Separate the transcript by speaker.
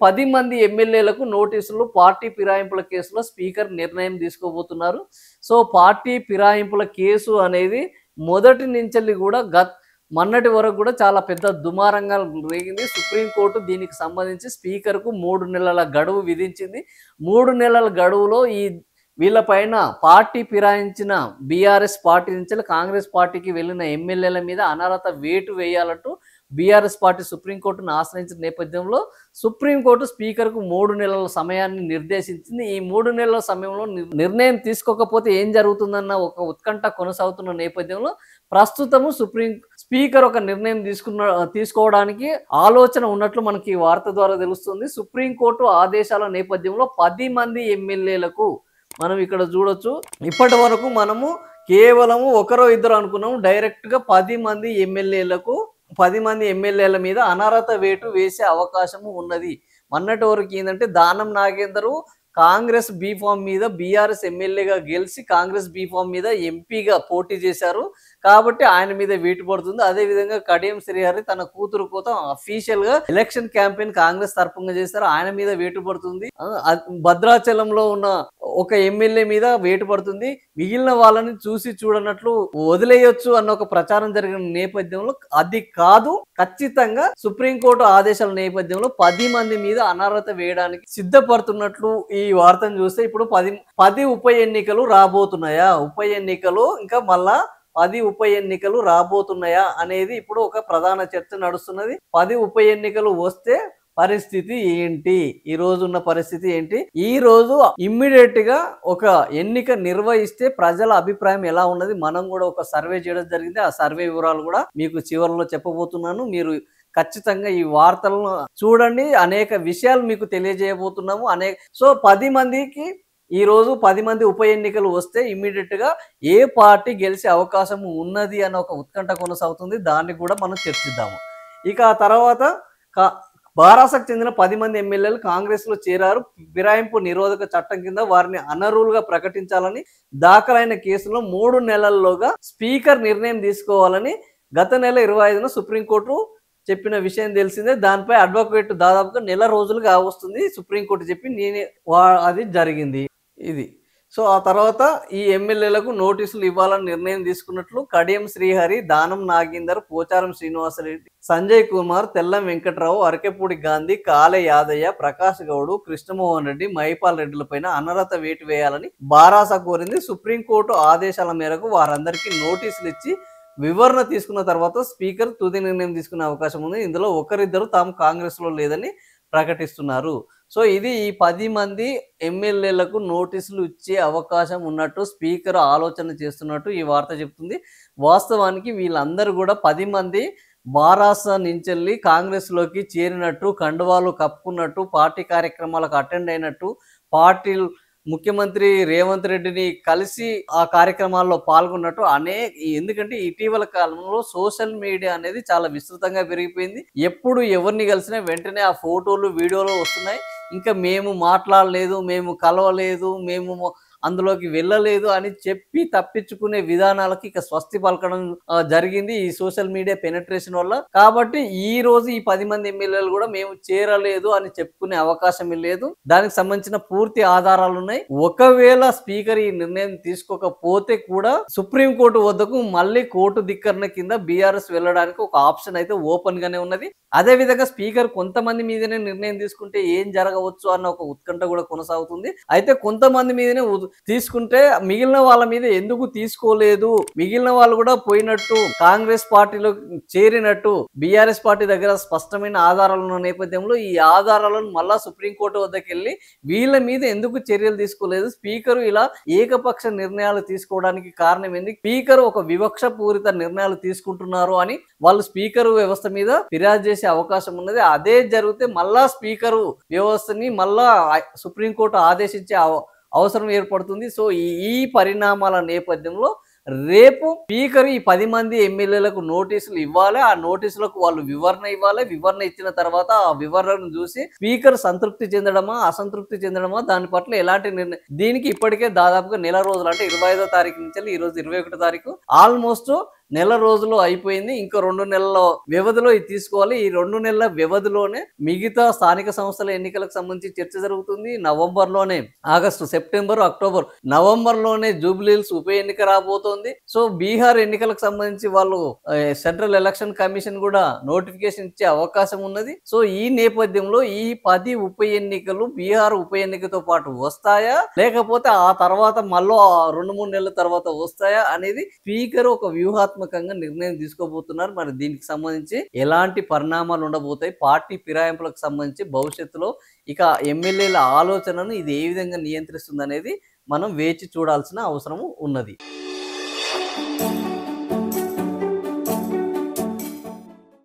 Speaker 1: 10 మంది ఎమ్మెల్యేలకు నోటీసులు పార్టీ ఫిరాయింపుల కేసులో స్పీకర్ నిర్ణయం తీసుకోబోతున్నారు. సో పార్టీ ఫిరాయింపుల కేసు అనేది మొదటి నుంచెల్లి కూడా మొన్నటి వరకు కూడా చాలా పెద్ద దుమారంగా రేగింది. సుప్రీంకోర్టు దీనికి సంబంధించి స్పీకర్కు 3 నెలల గడువు విధించింది. 3 నెలల గడువులో వీళ్ళపైన పార్టీ ఫిరాయించిన బీఆర్ఎస్ పార్టీ నుంచి కాంగ్రెస్ పార్టీకి వెళ్ళిన ఎమ్మెల్యేల మీద అనర్హత వేటు వేయాలంటూ బీఆర్ఎస్ పార్టీ సుప్రీంకోర్టును ఆశ్రయించిన నేపథ్యంలో సుప్రీంకోర్టు స్పీకర్కు 3 నెలల సమయాన్ని నిర్దేశించింది. ఈ 3 నెలల సమయంలో నిర్ణయం తీసుకోకపోతే ఏం జరుగుతుందన్న ఒక ఉత్కంఠ కొనసాగుతున్న నేపథ్యంలో ప్రస్తుతము స్పీకర్ ఒక నిర్ణయం తీసుకోవడానికి ఆలోచన ఉన్నట్లు మనకి ఈ వార్త ద్వారా తెలుస్తుంది. సుప్రీంకోర్టు ఆదేశాల నేపథ్యంలో 10 మంది ఎమ్మెల్యేలకు మనం ఇక్కడ చూడొచ్చు. ఇప్పటి వరకు మనము కేవలము ఒకరో ఇద్దరు అనుకున్నాము. డైరెక్ట్గా 10 మంది ఎమ్మెల్యేల మీద అనర్హత వేటు వేసే అవకాశము ఉన్నది. మొన్నటి వరకు ఏంటంటే దానం నాగేందర్ కాంగ్రెస్ బీఫామ్ మీద బీఆర్ఎస్ ఎమ్మెల్యేగా గెలిచి కాంగ్రెస్ బీఫామ్ మీద ఎంపీగా పోటీ చేశారు కాబట్టి ఆయన మీద వేటు పడుతుంది. అదేవిధంగా కడియం శ్రీహరి తన కూతురు కోసం అఫీషియల్ గా ఎలక్షన్ క్యాంపెయిన్ కాంగ్రెస్ తరపున చేశారు, ఆయన మీద వేటు పడుతుంది. భద్రాచలంలో ఉన్న ఒక ఎమ్మెల్యే మీద వేటు పడుతుంది. మిగిలిన వాళ్ళని చూసి చూడనట్లు వదిలేయొచ్చు అన్న ఒక ప్రచారం జరిగిన నేపథ్యంలో అది కాదు, ఖచ్చితంగా సుప్రీంకోర్టు ఆదేశాల నేపథ్యంలో 10 మంది మీద అనర్హత వేయడానికి సిద్ధపడుతున్నట్లు ఈ వార్తను చూస్తే ఇప్పుడు 10 ఉప ఎన్నికలు రాబోతున్నాయా, ఉప ఎన్నికలు ఇంకా మళ్ళా 10 ఉప ఎన్నికలు రాబోతున్నాయా అనేది ఇప్పుడు ఒక ప్రధాన చర్చ నడుస్తున్నది. 10 ఉప ఎన్నికలు వస్తే పరిస్థితి ఏంటి, ఈ రోజు ఉన్న పరిస్థితి ఏంటి, ఈ రోజు ఇమ్మీడియట్ గా ఒక ఎన్నిక నిర్వహిస్తే ప్రజల అభిప్రాయం ఎలా ఉన్నది, మనం కూడా ఒక సర్వే చేయడం జరిగింది. ఆ సర్వే వివరాలు కూడా మీకు చివరిలో చెప్పబోతున్నాను. మీరు ఖచ్చితంగా ఈ వార్తలను చూడండి, అనేక విషయాలు మీకు తెలియజేయబోతున్నాము. సో 10 మందికి ఈ రోజు 10 మంది ఉప ఎన్నికలు వస్తే ఇమ్మీడియట్ గా ఏ పార్టీ గెలిచే అవకాశం ఉన్నది అన్న ఒక ఉత్కంఠ కొనసాగుతుంది. దాన్ని కూడా మనం చర్చిద్దాము. ఇక ఆ తర్వాత బారాసకు చెందిన 10 మంది ఎమ్మెల్యేలు కాంగ్రెస్ లో చేరారు. ఫిరాయింపు నిరోధక చట్టం కింద వారిని అనర్హులుగా ప్రకటించాలని దాఖలైన కేసులో 3 నెలల్లోగా స్పీకర్ నిర్ణయం తీసుకోవాలని గత నెల 25న సుప్రీంకోర్టు చెప్పిన విషయం తెలిసిందే. దానిపై అడ్వకేట్ దాదాపుగా నెల రోజులుగా వస్తుంది సుప్రీంకోర్టు చెప్పి అది జరిగింది ఇది. సో ఆ తర్వాత ఈ ఎమ్మెల్యేలకు నోటీసులు ఇవ్వాలని నిర్ణయం తీసుకున్నట్లు కడియం శ్రీహరి, దానం నాగేందర్, పోచారం శ్రీనివాసరెడ్డి, సంజయ్ కుమార్, తెల్లం వెంకట్రావు, అరకెపూడి గాంధీ, కాలే యాదయ్య, ప్రకాష్ గౌడ్, కృష్ణమోహన్ రెడ్డి, మహిపాల్ రెడ్డిలపైన అనర్హత వేటు వేయాలని బారాస కోరింది. సుప్రీంకోర్టు ఆదేశాల మేరకు వారందరికీ నోటీసులు ఇచ్చి వివరణ తీసుకున్న తర్వాత స్పీకర్ తుది నిర్ణయం తీసుకునే అవకాశం ఉంది. ఇందులో ఒకరిద్దరు తాము కాంగ్రెస్ లో లేదని ప్రకటిస్తున్నారు. సో ఇది ఈ 10 మంది ఎమ్మెల్యేలకు నోటీసులు ఇచ్చే అవకాశం ఉన్నట్టు స్పీకర్ ఆలోచన చేస్తున్నట్టు ఈ వార్త చెప్తుంది. వాస్తవానికి వీళ్ళందరూ కూడా 10 మంది బారాస నుంచి కాంగ్రెస్ లోకి చేరినట్టు, కండువాలు కప్పుకున్నట్టు, పార్టీ కార్యక్రమాలకు అటెండ్ అయినట్టు, పార్టీ ముఖ్యమంత్రి రేవంత్ రెడ్డిని కలిసి ఆ కార్యక్రమాల్లో పాల్గొన్నట్టు ఎందుకంటే ఇటీవల కాలంలో సోషల్ మీడియా అనేది చాలా విస్తృతంగా పెరిగిపోయింది. ఎప్పుడు ఎవరిని కలిసినా వెంటనే ఆ ఫోటోలు వీడియోలు వస్తున్నాయి. ఇంకా మేము మాట్లాడలేదు, మేము కలవలేదు, మేము అందులోకి వెళ్ళలేదు అని చెప్పి తప్పించుకునే విధానాలకు ఇక స్వస్తి పలకడం జరిగింది ఈ సోషల్ మీడియా పెనట్రేషన్ వల్ల. కాబట్టి ఈ రోజు ఈ 10 మంది ఎమ్మెల్యేలు కూడా మేము చేరలేదు అని చెప్పుకునే అవకాశం లేదు. దానికి సంబంధించిన పూర్తి ఆధారాలు ఉన్నాయి. ఒకవేళ స్పీకర్ ఈ నిర్ణయం తీసుకోకపోతే కూడా సుప్రీంకోర్టు వద్దకు మళ్ళీ కోర్టు ధిక్కరణ కింద బీఆర్ఎస్ వెళ్ళడానికి ఒక ఆప్షన్ అయితే ఓపెన్ గానే ఉన్నది. అదే విధంగా స్పీకర్ కొంతమంది మీదనే నిర్ణయం తీసుకుంటే ఏం జరగవచ్చు అన్న ఒక ఉత్కంఠ కూడా కొనసాగుతుంది. అయితే కొంతమంది మీదనే తీసుకుంటే మిగిలిన వాళ్ళ మీద ఎందుకు తీసుకోలేదు, మిగిలిన వాళ్ళు కూడా పోయినట్టు కాంగ్రెస్ పార్టీలో చేరినట్టు బీఆర్ఎస్ పార్టీ దగ్గర స్పష్టమైన ఆధారాలు ఉన్న నేపథ్యంలో ఈ ఆధారాలను మళ్ళా సుప్రీంకోర్టు వద్దకు వెళ్ళి వీళ్ళ మీద ఎందుకు చర్యలు తీసుకోలేదు, స్పీకర్ ఇలా ఏకపక్ష నిర్ణయాలు తీసుకోవడానికి కారణం ఏంది, స్పీకర్ ఒక వివక్ష పూరిత నిర్ణయాలు తీసుకుంటున్నారు అని వాళ్ళు స్పీకర్ వ్యవస్థ మీద ఫిర్యాదు చేసే అవకాశం ఉన్నది. అదే జరిగితే మళ్ళా స్పీకర్ వ్యవస్థని మళ్ళా సుప్రీంకోర్టు ఆదేశించే అవసరం ఏర్పడుతుంది. సో ఈ పరిణామాల నేపథ్యంలో రేపు స్పీకర్ ఈ 10 మంది ఎమ్మెల్యేలకు నోటీసులు ఇవ్వాలి. ఆ నోటీసులకు వాళ్ళు వివరణ ఇవ్వాలి. వివరణ ఇచ్చిన తర్వాత ఆ వివరణను చూసి స్పీకర్ సంతృప్తి చెందడమా అసంతృప్తి చెందడమా దాని పట్ల ఎలాంటి నిర్ణయం, దీనికి ఇప్పటికే దాదాపుగా నెల రోజులు అంటే 25వ తారీఖు నుంచి ఈ రోజు 21వ తారీఖు ఆల్మోస్ట్ నెల రోజులు అయిపోయింది. ఇంకో 2 నెలల వ్యవధిలో ఇది తీసుకోవాలి. ఈ 2 నెలల వ్యవధిలోనే మిగతా స్థానిక సంస్థల ఎన్నికలకు సంబంధించి చర్చ జరుగుతుంది. నవంబర్‌లోనే ఆగస్టు, సెప్టెంబర్, అక్టోబర్, నవంబర్‌లోనే జూబ్లీహిల్స్ ఉప ఎన్నిక రాబోతోంది. సో బీహార్ ఎన్నికలకు సంబంధించి వాళ్ళు సెంట్రల్ ఎలక్షన్ కమిషన్ కూడా నోటిఫికేషన్ ఇచ్చే అవకాశం ఉన్నది. సో ఈ నేపథ్యంలో ఈ 10 ఉప ఎన్నికలు బీహార్ ఉప ఎన్నికతో పాటు వస్తాయా, లేకపోతే ఆ తర్వాత మళ్ళీ 2-3 నెలల తర్వాత వస్తాయా అనేది స్పీకర్ ఒక వ్యూహాత్మకంగా నిర్ణయం తీసుకోబోతున్నారు. మరి దీనికి సంబంధించి ఎలాంటి పరిణామాలు ఉండబోతాయి, పార్టీ ఫిరాయింపులకు సంబంధించి భవిష్యత్తులో ఇక ఎమ్మెల్యేల ఆలోచనను ఇది ఏ విధంగా నియంత్రిస్తుంది అనేది మనం వేచి చూడాల్సిన అవసరం ఉన్నది.